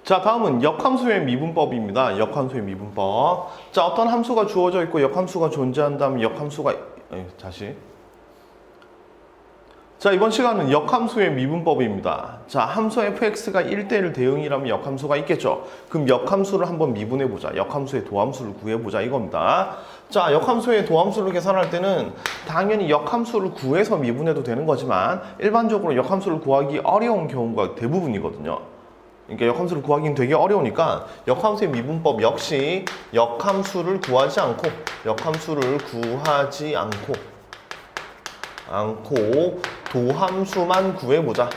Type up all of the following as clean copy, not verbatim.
자, 다음은 역함수의 미분법입니다. 역함수의 미분법. 자, 어떤 함수가 주어져 있고 역함수가 존재한다면 역함수가 다시. 자, 이번 시간은 역함수의 미분법입니다. 자, 함수 fx가 1대1 대응이라면 역함수가 있겠죠. 그럼 역함수를 한번 미분해보자. 역함수의 도함수를 구해보자 이겁니다. 자, 역함수의 도함수를 계산할 때는 당연히 역함수를 구해서 미분해도 되는 거지만 일반적으로 역함수를 구하기 어려운 경우가 대부분이거든요. 그러니까 역함수를 구하기는 되게 어려우니까 역함수의 미분법 역시 역함수를 구하지 않고 도함수만 구해보자.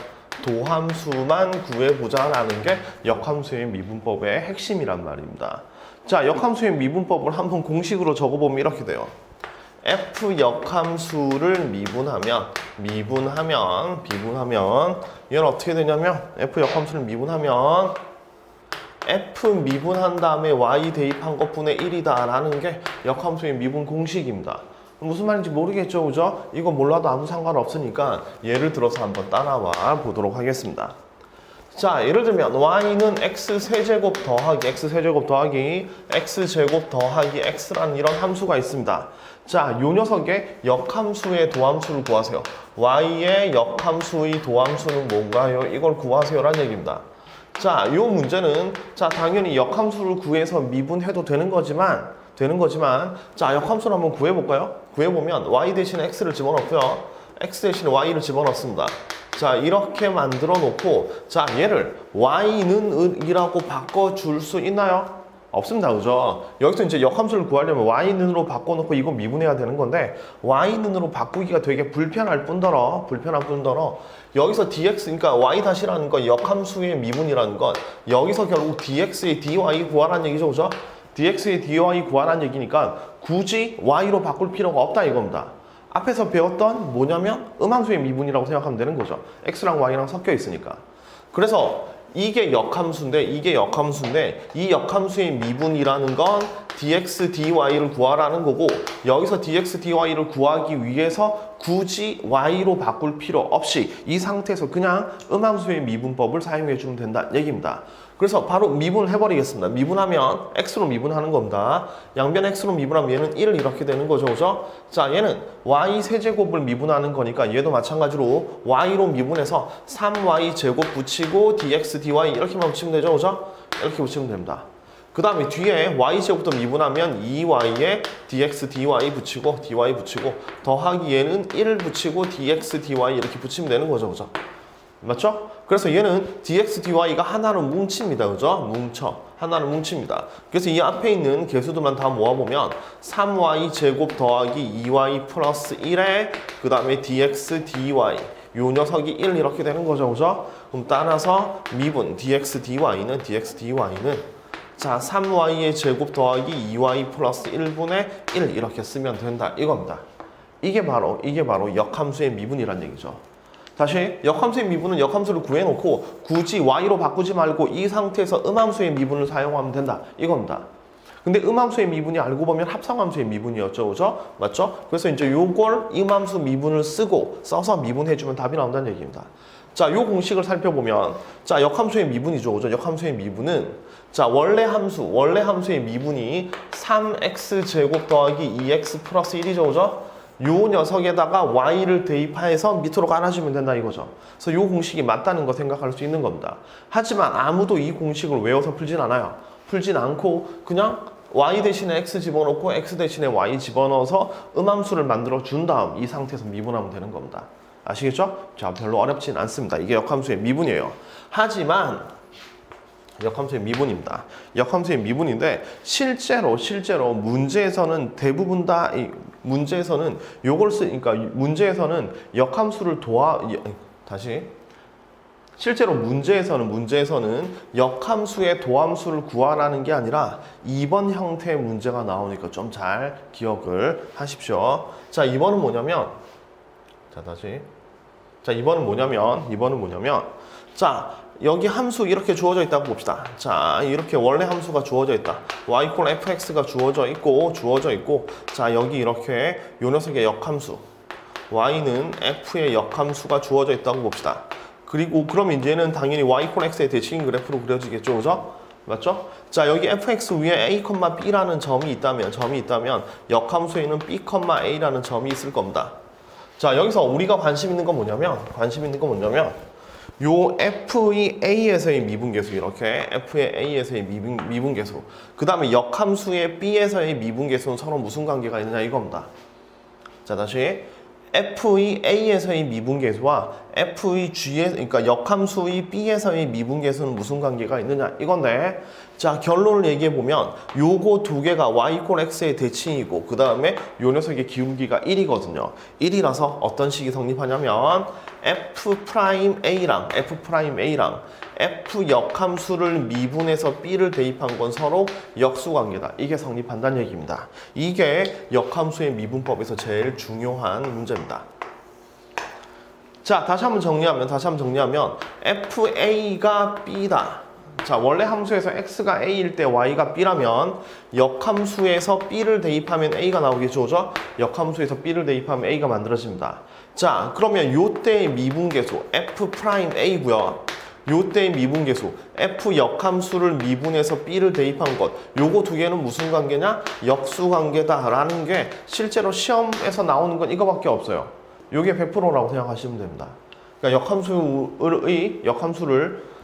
도함수만 구해보자라는 게 역함수의 미분법의 핵심이란 말입니다. 자, 역함수의 미분법을 한번 공식으로 적어보면 이렇게 돼요. f 역함수를 미분하면 얘는 어떻게 되냐면 f 역함수를 미분하면 f 미분한 다음에 y 대입한 것분의 1이다 라는 게 역함수의 미분 공식입니다. 무슨 말인지 모르겠죠, 그죠? 이거 몰라도 아무 상관없으니까 예를 들어서 한번 따라와 보도록 하겠습니다. 자, 예를 들면 y는 x세제곱 더하기 x제곱 더하기 x라는 이런 함수가 있습니다. 자, 요 녀석의 역함수의 도함수를 구하세요. y의 역함수의 도함수는 뭔가요? 이걸 구하세요라는 얘기입니다. 자, 요 문제는 자, 당연히 역함수를 구해서 미분해도 되는 거지만 자, 역함수를 한번 구해볼까요? 구해보면 y 대신에 x를 집어넣고요. x 대신에 y를 집어넣습니다. 자, 이렇게 만들어 놓고 자, 얘를 y는 이라고 바꿔줄 수 있나요? 없습니다, 그죠? 여기서 이제 역함수를 구하려면 y는으로 바꿔놓고 이거 미분해야 되는 건데 y는으로 바꾸기가 되게 불편할 뿐더러 여기서 dx, 그러니까 y-라는 건 역함수의 미분이라는 건 여기서 결국 dx의 dy 구하라는 얘기죠, 그죠? dx의 dy 구하라는 얘기니까 굳이 y로 바꿀 필요가 없다 이겁니다. 앞에서 배웠던 뭐냐면 음함수의 미분이라고 생각하면 되는 거죠. x랑 y랑 섞여 있으니까. 그래서 이게 역함수인데 이 역함수의 미분이라는 건 dx, dy를 구하라는 거고 여기서 dx, dy를 구하기 위해서 굳이 y로 바꿀 필요 없이 이 상태에서 그냥 음함수의 미분법을 사용해 주면 된다 얘기입니다. 그래서 바로 미분을 해버리겠습니다. 미분하면 x로 미분하는 겁니다. 양변 x로 미분하면 얘는 1 이렇게 되는 거죠, 그죠? 자, 얘는 y 세제곱을 미분하는 거니까 얘도 마찬가지로 y로 미분해서 3y 제곱 붙이고 dx, dy 이렇게만 붙이면 되죠, 그죠? 이렇게 붙이면 됩니다. 그 다음에 뒤에 y제곱부터 미분하면 2y에 dx, dy 붙이고 더하기 얘는 1 붙이고 dx, dy 이렇게 붙이면 되는 거죠, 그죠? 맞죠? 그래서 얘는 dx, dy가 하나로 뭉칩니다. 그죠? 하나로 뭉칩니다. 그래서 이 앞에 있는 개수들만 다 모아보면 3y 제곱 더하기 2y 플러스 1에 그 다음에 dx, dy 요 녀석이 1 이렇게 되는 거죠. 그죠? 그럼 따라서 미분 dx, dy는 자, 3y의 제곱 더하기 2y 플러스 1분의 1 이렇게 쓰면 된다 이겁니다. 이게 바로 역함수의 미분이란 얘기죠. 다시 역함수의 미분은 역함수를 구해놓고 굳이 y로 바꾸지 말고 이 상태에서 음함수의 미분을 사용하면 된다 이겁니다. 근데 음함수의 미분이 알고 보면 합성함수의 미분이었죠, 그죠? 맞죠? 그래서 이제 요걸 음함수 미분을 써서 미분해주면 답이 나온다는 얘기입니다. 자, 요 공식을 살펴보면 자, 역함수의 미분이죠, 그죠? 역함수의 미분은 자, 원래 함수의 미분이 3x 제곱 더하기 2x 플러스 1이죠, 그죠? 요 녀석에다가 y를 대입해서 밑으로 깔아주면 된다 이거죠. 그래서 요 공식이 맞다는 거 생각할 수 있는 겁니다. 하지만 아무도 이 공식을 외워서 풀진 않아요. 풀진 않고 그냥 y 대신에 x 집어넣고 x 대신에 y 집어넣어서 음함수를 만들어 준 다음 이 상태에서 미분하면 되는 겁니다. 아시겠죠? 자, 별로 어렵진 않습니다. 이게 역함수의 미분이에요. 하지만 역함수의 미분입니다. 역함수의 미분인데 실제로 문제에서는 대부분 다 문제에서는 요걸 그러니까 문제에서는 역함수를 실제로 문제에서는 역함수의 도함수를 구하라는 게 아니라 2번 형태의 문제가 나오니까 좀 잘 기억을 하십시오. 자, 2번은 뭐냐면 이번은 뭐냐면 자, 여기 함수 이렇게 주어져 있다고 봅시다. 자, 이렇게 원래 함수가 주어져 있다. y = fx가 주어져 있고 자, 여기 이렇게 요 녀석의 역함수 y는 f의 역함수가 주어져 있다고 봅시다. 그리고 그럼 이제는 당연히 y 콜 x의 대칭 그래프로 그려지겠죠, 그죠? 맞죠? 자, 여기 fx 위에 a, b라는 점이 있다면 역함수에는 b, a라는 점이 있을 겁니다. 자, 여기서 우리가 관심 있는 건 뭐냐면 요 f의 a에서의 미분계수, 이렇게 f의 a에서의 미분계수, 그 다음에 역함수의 b에서의 미분계수는 서로 무슨 관계가 있느냐 이겁니다. 자, 다시 f의 a에서의 미분계수와 f의 g에, 그러니까 역함수의 b에서의 미분계수는 무슨 관계가 있느냐 이건데, 자, 결론을 얘기해 보면 요거 두 개가 y 콜 x의 대칭이고 그 다음에 요 녀석의 기울기가 1이거든요. 1이라서 어떤 식이 성립하냐면 f'a랑 f 역함수를 미분해서 b를 대입한 건 서로 역수관계다. 이게 성립한다는 얘기입니다. 이게 역함수의 미분법에서 제일 중요한 문제입니다. 자, 다시 한번 정리하면 fa가 b다. 자, 원래 함수에서 x가 a일 때 y가 b라면 역함수에서 b를 대입하면 a가 나오겠죠, 그죠? 역함수에서 b를 대입하면 a가 만들어집니다. 자, 그러면 요때의 미분계수 f'a고요. 요때의 미분계수 f 역함수를 미분해서 b를 대입한 것, 요거 두 개는 무슨 관계냐? 역수관계다라는 게 실제로 시험에서 나오는 건 이거밖에 없어요. 요게 100%라고 생각하시면 됩니다. 그러니까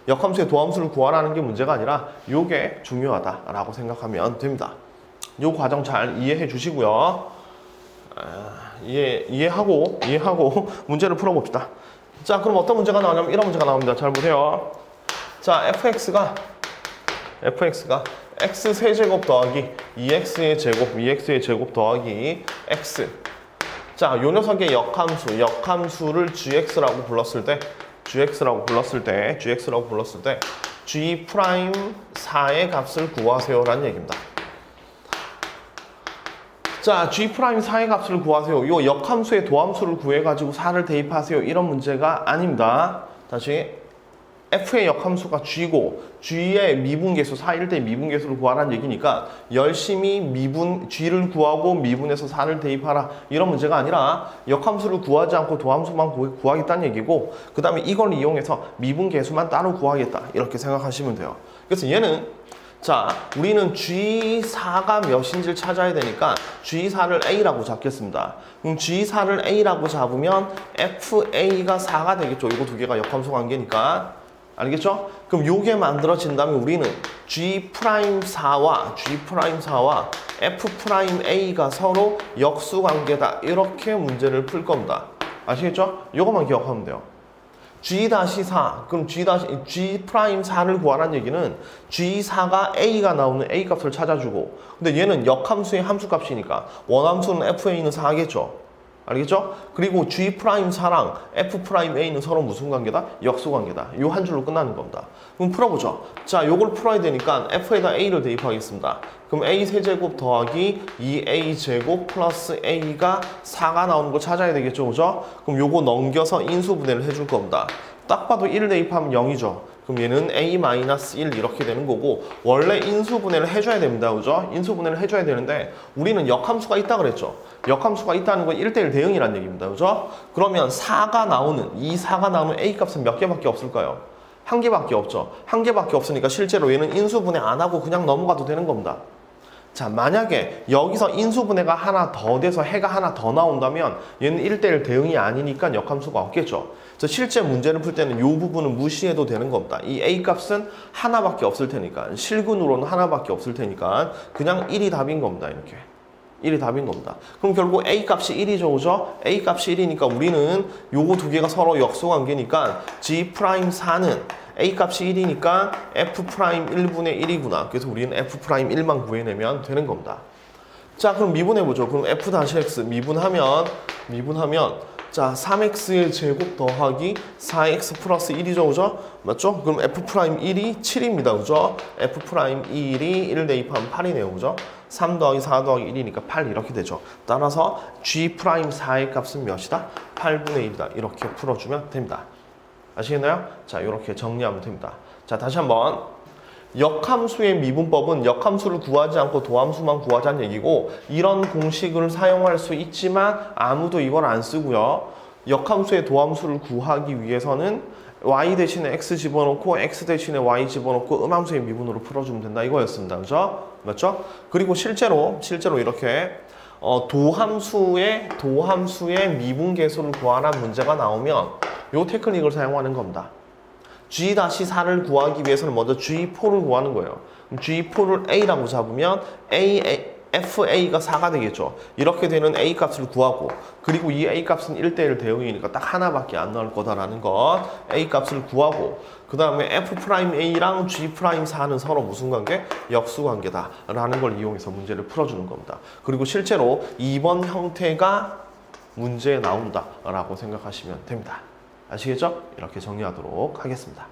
역함수의 도함수를 구하라는 게 문제가 아니라 요게 중요하다라고 생각하면 됩니다. 요 과정 잘 이해해 주시고요. 이해하고 문제를 풀어봅시다. 자, 그럼 어떤 문제가 나오냐면 이런 문제가 나옵니다. 잘 보세요. 자, fx가 x 세제곱 더하기 2x의 제곱 더하기 x. 자, 요 녀석의 역함수를 gx라고 불렀을 때 g 프라임 4의 값을 구하세요라는 얘기입니다. 자, g 프라임 4의 값을 구하세요. 이 역함수의 도함수를 구해가지고 4를 대입하세요. 이런 문제가 아닙니다. 다시 f의 역함수가 g고 g의 미분계수 4일 때 미분계수를 구하라는 얘기니까 열심히 g를 구하고 미분해서 4를 대입하라 이런 문제가 아니라 역함수를 구하지 않고 도함수만 구하겠다는 얘기고, 그 다음에 이걸 이용해서 미분계수만 따로 구하겠다 이렇게 생각하시면 돼요. 그래서 얘는, 자, 우리는 G4가 몇인지를 찾아야 되니까 G4를 A라고 잡겠습니다. 그럼 G4를 A라고 잡으면 FA가 4가 되겠죠. 이거 두 개가 역함수 관계니까. 알겠죠? 그럼 요게 만들어진다면 우리는 G'4와 F'A가 서로 역수 관계다. 이렇게 문제를 풀 겁니다. 아시겠죠? 요것만 기억하면 돼요. G-4, 그럼 G'4를 구하라는 얘기는 G4가 A가 나오는 A 값을 찾아주고, 근데 얘는 역함수의 함수값이니까 원함수는 FA는 4겠죠. 알겠죠? 그리고 G'4랑 F'A는 서로 무슨 관계다? 역수 관계다. 요 한 줄로 끝나는 겁니다. 그럼 풀어보죠. 자, 요걸 풀어야 되니까 F에다 A를 대입하겠습니다. 그럼 A 세제곱 더하기 2A 제곱 플러스 A가 4가 나오는 거 찾아야 되겠죠, 그죠? 그럼 요거 넘겨서 인수분해를 해줄 겁니다. 딱 봐도 1을 대입하면 0이죠. 그럼 얘는 A-1 이렇게 되는 거고, 원래 인수분해를 해줘야 됩니다, 그죠? 인수분해를 해줘야 되는데 우리는 역함수가 있다 그랬죠. 역함수가 있다는 건 1대1 대응이라는 얘기입니다, 그죠? 그러면 4가 나오는 A 값은 몇 개밖에 없을까요? 한 개밖에 없죠. 한 개밖에 없으니까 실제로 얘는 인수분해 안 하고 그냥 넘어가도 되는 겁니다. 자, 만약에 여기서 인수분해가 하나 더 돼서 해가 하나 더 나온다면 얘는 1대1 대응이 아니니까 역함수가 없겠죠. 그래서 실제 문제를 풀 때는 이 부분은 무시해도 되는 겁니다. 이 A 값은 하나밖에 없을 테니까, 실근으로는 하나밖에 없을 테니까 그냥 1이 답인 겁니다. 이렇게 1이 답인 겁니다. 그럼 결국 A 값이 1이죠, 그죠? A 값이 1이니까 우리는 요거 두 개가 서로 역수관계니까 G'4는 A 값이 1이니까 F'1분의 1이구나. 그래서 우리는 F'1만 구해내면 되는 겁니다. 자, 그럼 미분해보죠. 그럼 F-X 미분하면 자, 3X의 제곱 더하기 4X 플러스 1이죠, 그죠? 맞죠? 그럼 F'1이 7입니다, 그죠? F'1이 1 대입하면 8이네요, 그죠? 3 더하기 4 더하기 1이니까 8 이렇게 되죠. 따라서 G'4의 값은 몇이다? 8분의 1이다. 이렇게 풀어주면 됩니다. 아시겠나요? 자, 이렇게 정리하면 됩니다. 자, 다시 한번. 역함수의 미분법은 역함수를 구하지 않고 도함수만 구하자는 얘기고, 이런 공식을 사용할 수 있지만 아무도 이걸 안 쓰고요. 역함수의 도함수를 구하기 위해서는 y 대신에 x 집어넣고 x 대신에 y 집어넣고 음함수의 미분으로 풀어주면 된다 이거였습니다. 그죠? 맞죠? 그리고 실제로 이렇게 도함수의 미분계수를 구하라는 문제가 나오면 요 테크닉을 사용하는 겁니다. G-4를 구하기 위해서는 먼저 G4를 구하는 거예요. G4를 A라고 잡으면 FA가 4가 되겠죠. 이렇게 되는 A 값을 구하고 그리고 이 A 값은 1대1 대응이니까 딱 하나밖에 안 나올 거다라는 것 A 값을 구하고 그 다음에 F'A랑 G'4는 서로 무슨 관계? 역수 관계다 라는 걸 이용해서 문제를 풀어주는 겁니다. 그리고 실제로 2번 형태가 문제에 나온다 라고 생각하시면 됩니다. 아시겠죠? 이렇게 정리하도록 하겠습니다.